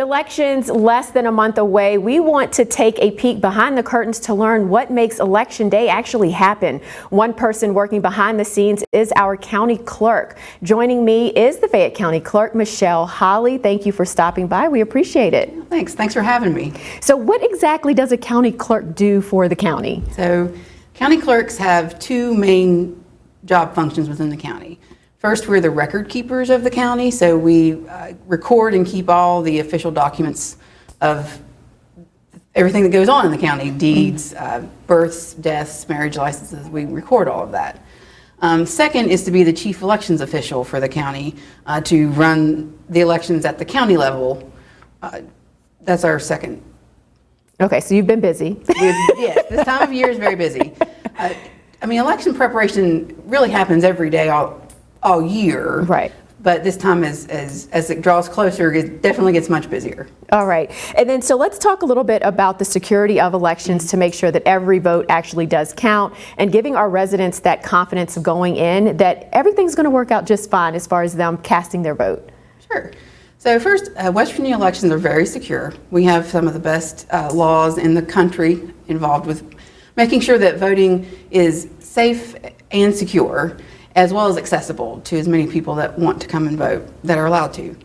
elections less than a month away, we want to take a peek behind the curtains to learn what makes Election Day actually happen. One person working behind the scenes is our county clerk. Joining me is the Fayette County Clerk, Michelle Holly. Thank you for stopping by. We appreciate it. Thanks for having me. So what exactly does a county clerk do for the county? So county clerks have two main job functions within the county. First, we're the record keepers of the county, so we record and keep all the official documents of everything that goes on in the county, deeds, births, deaths, marriage licenses. We record all of that. Second is to be the chief elections official for the county, to run the elections at the county level. That's our second. Okay, so you've been busy. Yes, this time of year is very busy. I mean, election preparation really happens every day, all year. Right. But this time, as it draws closer, it definitely gets much busier. All right. And then so let's talk a little bit about the security of elections to make sure that every vote actually does count, and giving our residents that confidence of going in that everything's going to work out just fine as far as them casting their vote. Sure. So first, West Virginia elections are very secure. We have some of the best laws in the country involved with making sure that voting is safe and secure, as well as accessible to as many people that want to come and vote that are allowed to.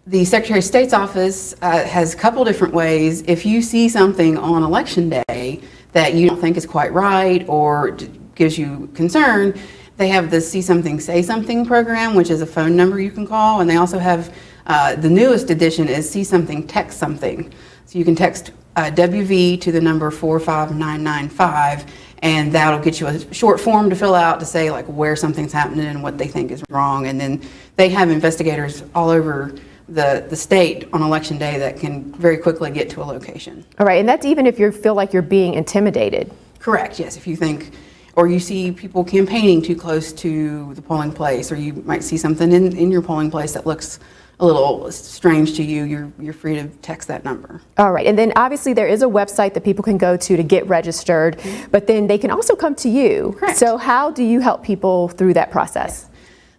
The Secretary of State's office has a couple different ways. If you see something on Election Day that you don't think is quite right or gives you concern, they have the See Something, Say Something program, which is a phone number you can call, and they also have the newest edition is See Something, Text Something. So you can text WV to the number 45995, and that'll get you a short form to fill out to say like where something's happening and what they think is wrong. And then they have investigators all over the state on Election Day that can very quickly get to a location. All right, and that's even if you feel like you're being intimidated. Correct, yes. If you think, or you see people campaigning too close to the polling place, or you might see something in your polling place that looks a little strange to you, you're free to text that number. All right, and then obviously there is a website that people can go to get registered, but then they can also come to you. Correct. So how do you help people through that process?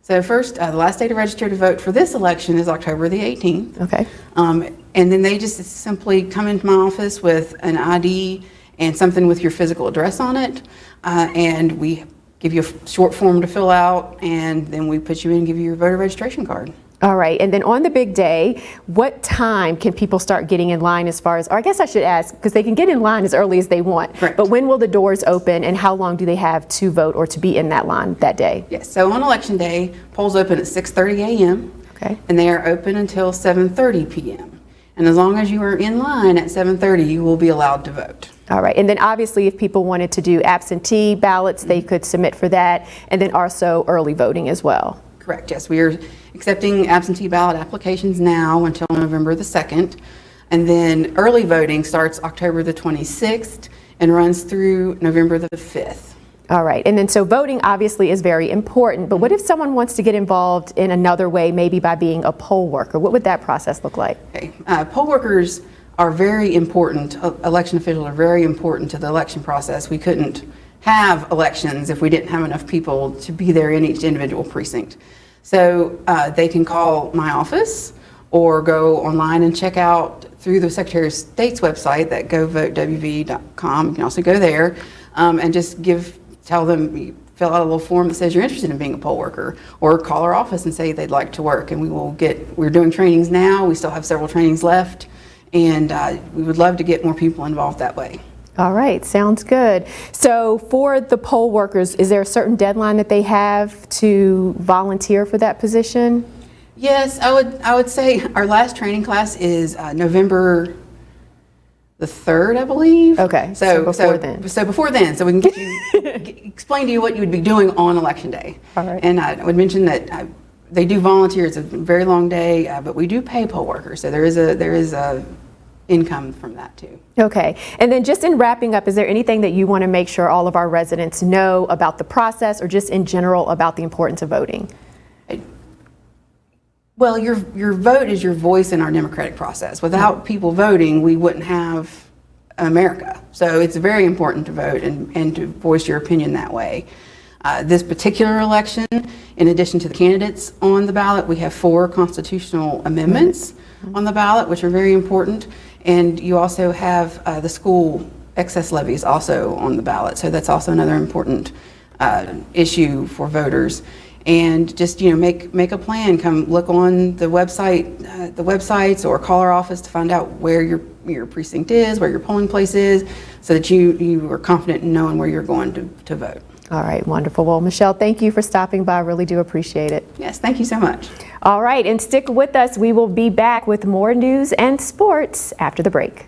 So first, the last day to register to vote for this election is October the 18th. Okay. And then they just simply come into my office with an ID and something with your physical address on it, and we give you a short form to fill out, and then we put you in and give you your voter registration card. All right, and then on the big day, what time can people start getting in line as far as, or I guess I should ask, because they can get in line as early as they want, Correct. But when will the doors open and how long do they have to vote or to be in that line that day? Yes, so on Election Day, polls open at 6:30 a.m. Okay. And they are open until 7:30 p.m. And as long as you are in line at 7:30, you will be allowed to vote. All right, and then obviously if people wanted to do absentee ballots, they could submit for that, and then also early voting as well. Correct, yes. We are accepting absentee ballot applications now until November the 2nd. And then early voting starts October the 26th and runs through November the 5th. All right, and then so voting obviously is very important, but what if someone wants to get involved in another way, maybe by being a poll worker? What would that process look like? Okay. Poll workers are very important. Election officials are very important to the election process. We couldn't have elections if we didn't have enough people to be there in each individual precinct. So they can call my office or go online and check out through the Secretary of State's website, that govotewv.com. You can also go there and just tell them, fill out a little form that says you're interested in being a poll worker, or call our office and say they'd like to work, and we're doing trainings now. We still have several trainings left, and we would love to get more people involved that way. All right, sounds good. So for the poll workers, is there a certain deadline that they have to volunteer for that position? Yes, I would say our last training class is November the 3rd, I believe. Okay, so before then. So before then, so we can get you, explain to you what you would be doing on Election Day. All right. And I would mention that they do volunteer. It's a very long day, but we do pay poll workers, so there is a income from that too. Okay, and then just in wrapping up, is there anything that you want to make sure all of our residents know about the process, or just in general about the importance of voting? Well, your vote is your voice in our democratic process. Without people voting, we wouldn't have America. So it's very important to vote and to voice your opinion that way. This particular election, in addition to the candidates on the ballot, we have 4 constitutional amendments on the ballot, which are very important. And you also have the school excess levies also on the ballot. So that's also another important issue for voters. And just, make a plan. Come look on the websites, or call our office to find out where your precinct is, where your polling place is, so that you are confident in knowing where you're going to vote. All right, wonderful. Well, Michelle, thank you for stopping by. I really do appreciate it. Yes, thank you so much. All right, and stick with us. We will be back with more news and sports after the break.